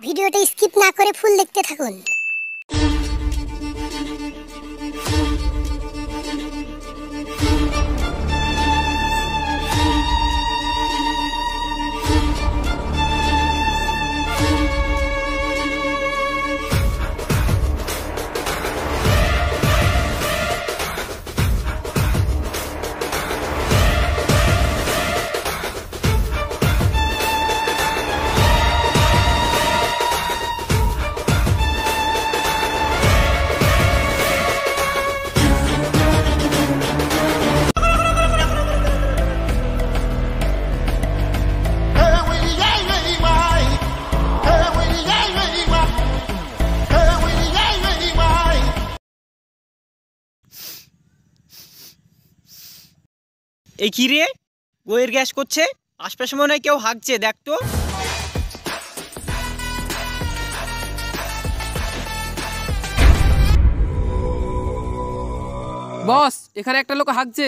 ভিডিওটা স্কিপ না করে ফুল দেখতে থাকুন। এই কি রে, বইয়ের গ্যাস করছে, আশপাশে মনে হয় কেউ হাঁকছে, দেখ তো। বস, এখানে একটা লোক হাঁকছে।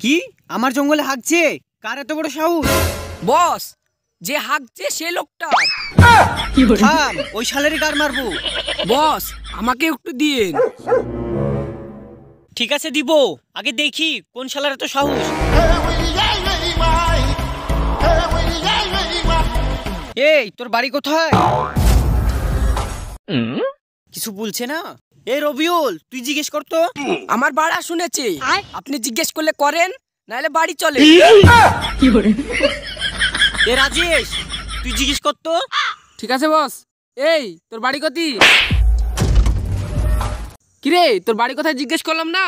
কি আমার জঙ্গলে হাঁকছে? কার এত বড় সাহস? বস, যে হাঁকছে সে লোকটা। থাম, ওই শালেরই গার মারবো। বস, আমাকে একটু দিন। ঠিক আছে দিব, আগে দেখি কোন শালার এত সাহস। এই তোর বাড়ি কোথায়? কিছু বলছে না? এই রবিউল, তুই জিজ্ঞেস করতো। আমার বাড়া শুনেছে, আপনি জিজ্ঞেস করলে করেন, নাহলে বাড়ি চলে। এ রাজেশ, তুই জিজ্ঞেস করতো। ঠিক আছে বস। এই তোর বাড়ি কোথায়? কিরে, তোর বাড়ি কোথায় জিজ্ঞেস করলাম না?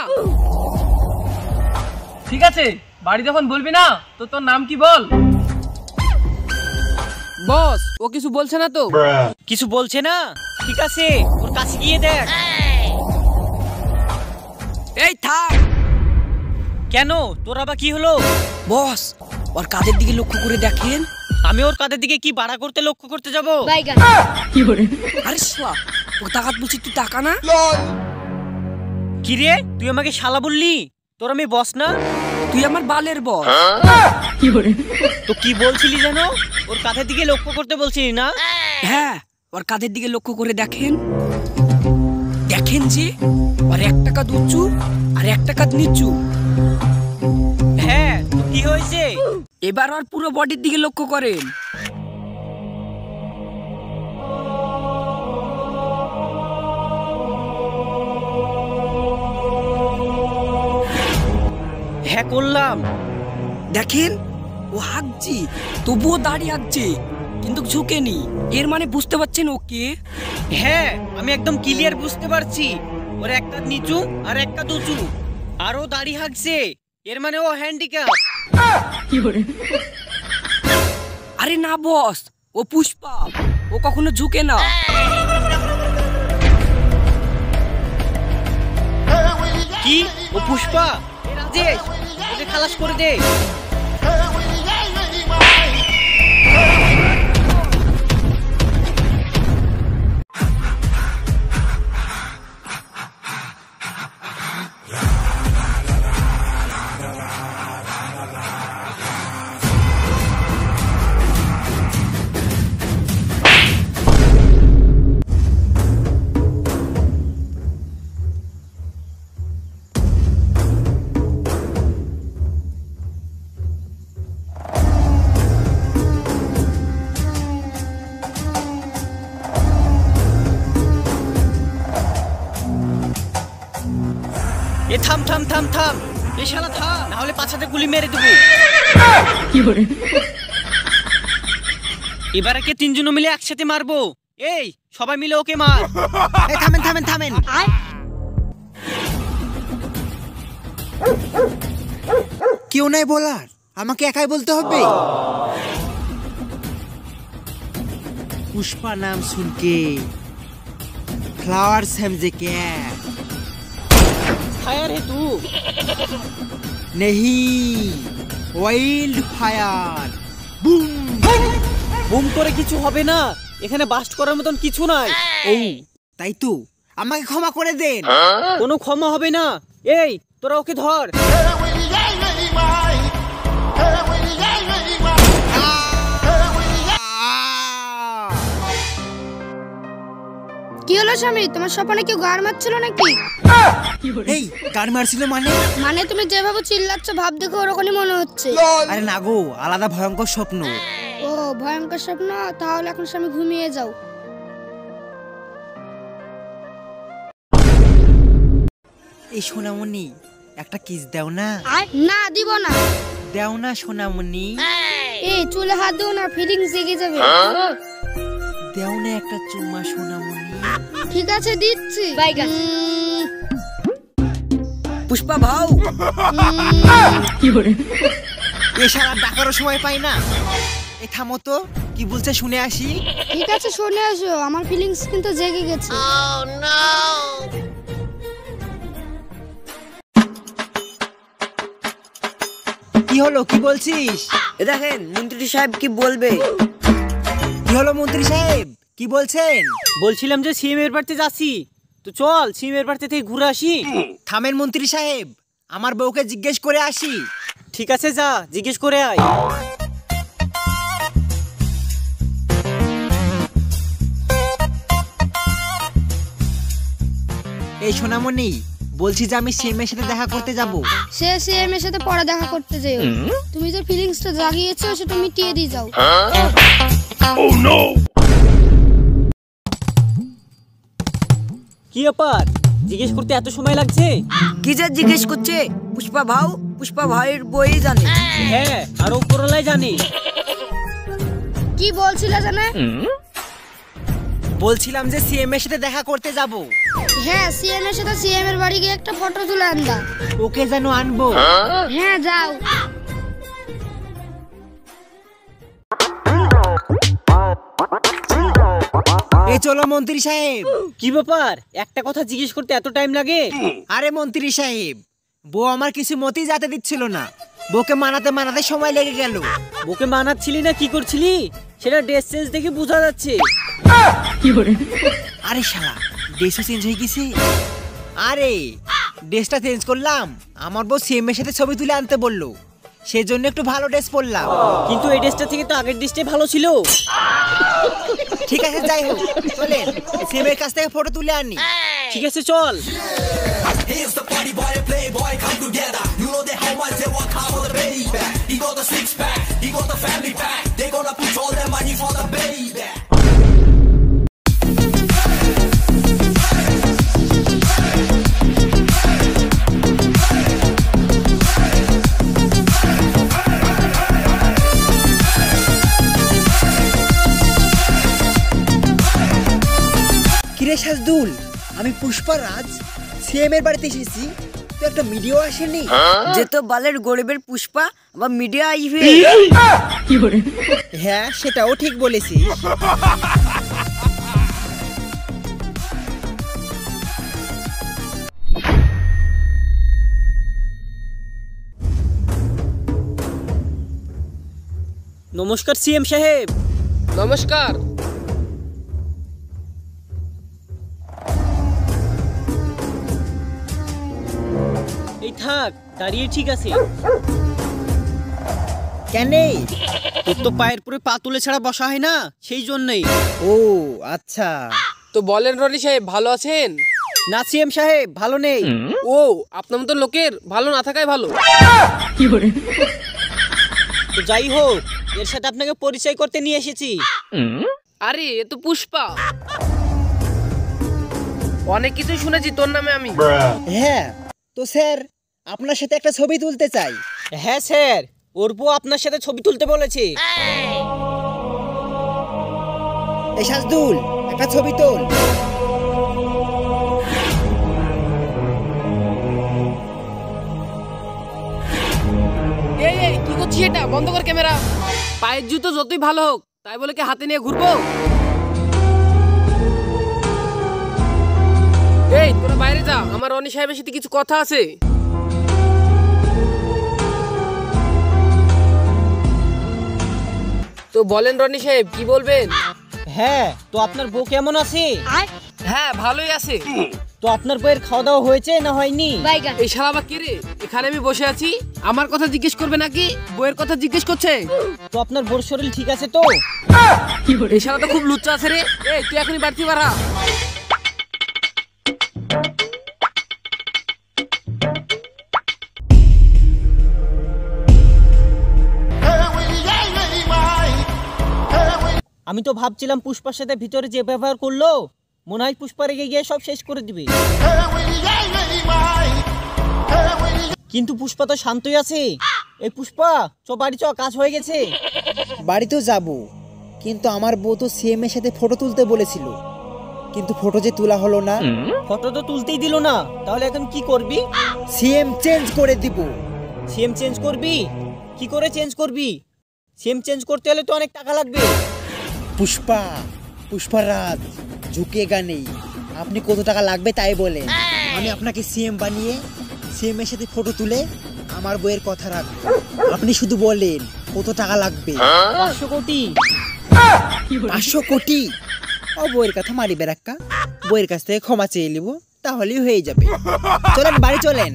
ঠিক আছে, বাড়ি যখন বলবি না তো তোর নাম কি বল। বস, ও কিছু বলছে না তো? কিছু বলছে না? ঠিক আছে, ওর কাছে গিয়ে দেখ। এই থাক। কেন, তোর আবার কি হলো? বস, ওর কাদের দিকে লক্ষ্য করে দেখেন। আমি ওর কাদের দিকে কি বাড়া করতে লক্ষ্য করতে যাবো? আরে শালা, ও তাকাত বলছি, তুই টাকা না। কি রে, তুই আমাকে শালা বললি? তোর আমি বস না? তুই আমার বালের বস। তো কি বলছিলি যেন? ওর কাঁধের দিকে লক্ষ্য করতে বলছিলি না? হ্যাঁ, ওর কাঁধের দিকে লক্ষ্য করে দেখেন। দেখেন যে ওর একটা কাঁধ উঁচু আর একটা কাঁধ নিচু। হ্যাঁ, তো কি হয়েছে? এবার ওর পুরো বডির দিকে লক্ষ্য করেন। হ্যাঁ করলাম। দেখেন, ও হাঁকছে, তবুও দাড়ি হাঁকছে, কিন্তু ঝুঁকেনি। এর মানে বুঝতে পারছেন ওকে? হ্যাঁ, আমি একদম ক্লিয়ার বুঝতে পারছি। ওর এক কাঁধ নিচু আর এক কাঁধ উঁচু, আর ও দাড়ি হাঁকছে, এর মানে ও হ্যান্ডিক্যাপ। আরে না বস, ও পুষ্পা, ও কখনো ঝুঁকে না। কি, ও পুষ্পা? রাজেশ, ওকে খালাস করে দে। এ থাম থাম থাম থাম, এ শালা থাম, না হলে পাছাতে গুলি মেরে দেবো। এবার একে তিনজন মিলে একসাথে মারবো। এই সবাই মিলে ওকে মার। এই থামেন থামেন থামেন। কেউ নাই বলার, আমাকে একাই বলতে হবে। पुष्पा नाम सुन के फ्लावर समझे क्या? फायर है तू? नहीं, वाइल्ड फायर। বুম বুম করে কিছু হবে না, এখানে বাস্ট করার মতন কিছু নাই। ও তাই তো, আমাকে ক্ষমা করে দেন। কোনো ক্ষমা হবে না। এই তোরা ওকে ধর। কি হলো স্বামী, তোমার স্বপ্নে কেউ গার মারছিল নাকি? এই গান মারছিল মানে? মানে তুমি যেভাবে চিল্লাচ্ছ ভাব দেখে ওরকমই মনে হচ্ছে। আরে না গো, আলাদা ভয়ঙ্কর স্বপ্ন। ও ভয়ঙ্কর স্বপ্ন, তাহলে এখন স্বামী ঘুমিয়ে যাও। এই সোনামণি, একটা কিস দাও না। না দিব না। দাও না সোনামণি। এই চুলে হাত দিও না, ফিলিংস জেগে যাবে। দাও না একটা চুমা সোনামণি। ঠিক আছে দিচ্ছি। পুষ্পা ভাও। এ সারা ডাকারও সময় পাই না। এ থামো তো, কি বলছে শুনে আসি। ঠিক আছে শুনে আসো, আমার ফিলিংস কিন্তু জেগে গেছে। কি হলো, কি বলছিস? এ দেখেন মন্ত্রী সাহেব কি বলবে। কি হলো মন্ত্রী সাহেব, কি বলছেন? বলছিলাম যে সিএম এর বাড়িতে যাচ্ছি, তো চল সিএম এর বাড়িতে থেকে ঘুরে আসি। থামেন মন্ত্রী সাহেব, আমার বউকে জিজ্ঞেস করে আসি। ঠিক আছে যা, জিজ্ঞেস করে আয়। এই সোনামণি, বলছি যে আমি সিএমের সাথে দেখা করতে যাব। সে সিএম এর সাথে পরে দেখা করতে যাও। তুমি যে ফিলিংসটা জাগিয়েছো সেটা মিটিয়ে দিয়ে যাও। কি ব্যাপার, জিজ্ঞেস করতে এত সময় লাগছে? কি যে জিজ্ঞেস করছে? পুষ্পা ভাও, পুষ্পা ভাইয়ের বই জানে। হ্যাঁ, আর উপরলাই জানি। কি বলছিলে জানে? বলছিলাম যে সিএম এর সাথে দেখা করতে যাব। হ্যাঁ, সিএম এর সাথে সিএম এর বাড়ি গিয়ে একটা ফটো তুলে আনবা। ওকে যেন আনবো। হ্যাঁ যাও। এই চলো মন্ত্রী সাহেব। কি ব্যাপার, একটা কথা জিজ্ঞেস করতে এত টাইম লাগে? আরে মন্ত্রী সাহেব, বউ আমার কিছু মতেই যেতে দিচ্ছিল না। বউকে মানাতে মানাতে সময় লেগে গেল। বুকে মানাচ্ছিলি না কি করছিলি সেটা ড্রেস চেঞ্জ দেখে বোঝা যাচ্ছে। আরে শালা, ড্রেসও চেঞ্জ হয়ে গেছে। আরে ড্রেসটা চেঞ্জ করলাম, আমার বউ সিএম এর সাথে ছবি তুলে আনতে বললো, সেজন্য একটু ভালো ড্রেস পরলাম। কিন্তু এই ড্রেসটা থেকে তো আগের ড্রেসটাই ভালো ছিল। ঠিক আছে যাই হোক, চলেন সিএম এর কাছ থেকে ফটো তুলে আনি। ঠিক আছে চল। কিরে সাজদুল, আমি পুষ্পারাজ সিএম এর বাড়িতে এসেছি, তো একটা মিডিয়া আসেনি? যে তো বালের গরিবের পুষ্পা আবার মিডিয়া আইবে। হ্যাঁ সেটাও ঠিক বলেছিস। নমস্কার সিএম সাহেব। নমস্কার। এই থাক, দাঁড়িয়ে ঠিক আছে। কেন? তোর তো পায়ের পরে পা তুলে ছাড়া বসা হয় না, সেই জন্যই। ও আচ্ছা। তো বলেন রনি সাহেব, ভালো আছেন? না সিএম সাহেব, ভালো নেই। ও, আপনার মতো লোকের ভালো না থাকাই ভালো। তো যাই হোক, এর সাথে আপনাকে পরিচয় করতে নিয়ে এসেছি। আরে এ তো পুষ্পা। অনেক কিছু শুনেছি তোর নামে আমি। হ্যাঁ তো স্যার, আপনার সাথে একটা ছবি তুলতে চাই। হ্যাঁ স্যার, ওর বউ আপনার সাথে ছবি তুলতে বলেছে। এই সাজদুল, একটা ছবি তোল। এই এই কি করছিস এটা? বন্ধ কর ক্যামেরা। পায়ের জুতো যতই ভালো হোক, তাই বলে কি হাতে নিয়ে ঘুরবো? এই তোরা বাইরে যা, আমার রনি সাহেবের সাথে কিছু কথা আছে। তো বলেন রনি সাহেব, কি বলবেন? হ্যাঁ, তো আপনার বউ কেমন আছে? হ্যাঁ ভালোই আছে। তো আপনার বউয়ের খাওয়া দাওয়া হয়েছে না হয়নি? এই শালা বা কে রে? এখানে আমি বসে আছি, আমার কথা জিজ্ঞেস করবে নাকি বইয়ের কথা জিজ্ঞেস করছে? তো আপনার বউর শরীর ঠিক আছে তো? এই শালা তো খুব লুচ্চা আছে রে। এই তুই এখনই বাড়তি বাড়া। আমি তো ভাবছিলাম পুষ্পার সাথে ভিতরে যে ব্যবহার করলো মনে হয় পুষ্পা রেগে গিয়ে সব শেষ করে দিবে, কিন্তু পুষ্পা তো শান্তই আছে। এই পুষ্পা চ বাড়ি চ, কাজ হয়ে গেছে। বাড়িতেও যাব, কিন্তু আমার বউ তো সিএম এর সাথে ফটো তুলতে বলেছিল, কিন্তু ফটো যে তোলা হলো না। ফটো তো তুলতেই দিল না, তাহলে এখন কি করবি? সিএম চেঞ্জ করে দিব। সিএম চেঞ্জ করবি? কি করে চেঞ্জ করবি? সিএম চেঞ্জ করতে হলে তো অনেক টাকা লাগবে। পুষ্পারাজ ঝুঁকেগা নেই। আপনি কত টাকা লাগবে তাই বলেন, আমি আপনাকে সিএম বানিয়ে সিএম এর সাথে ফটো তুলে আমার বইয়ের কথা রাখবো। আপনি শুধু বলেন কত টাকা লাগবে। 500 কোটি। 500 কোটি? ও বইয়ের কথা মারি বেরাক্কা, বইয়ের কাছ থেকে ক্ষমা চেয়ে নিব, তাহলেই হয়ে যাবে। চলেন বাড়ি চলেন।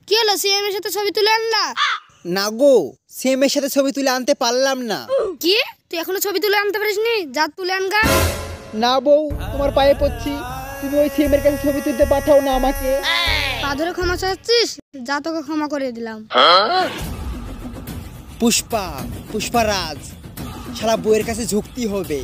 কি হলো, সিএম এর সাথে ছবি তুলে আনলা? না গো, সিএম এর সাথে ছবি তুলে আনতে পারলাম না। কি, তুই এখনো ছবি তুলে আনতে পারিসনি? যা তুলে আনগা। না বউ, তোমার পায়ে পড়ছি, তুমি ওই সিএম এর কাছে ছবি তুলতে পাঠাও না আমাকে। পা ধরে ক্ষমা চাচ্ছিস? যা, তোকে ক্ষমা করে দিলাম। পুষ্পারাজ, সারা বইয়ের কাছে ঝুঁকতে হবে।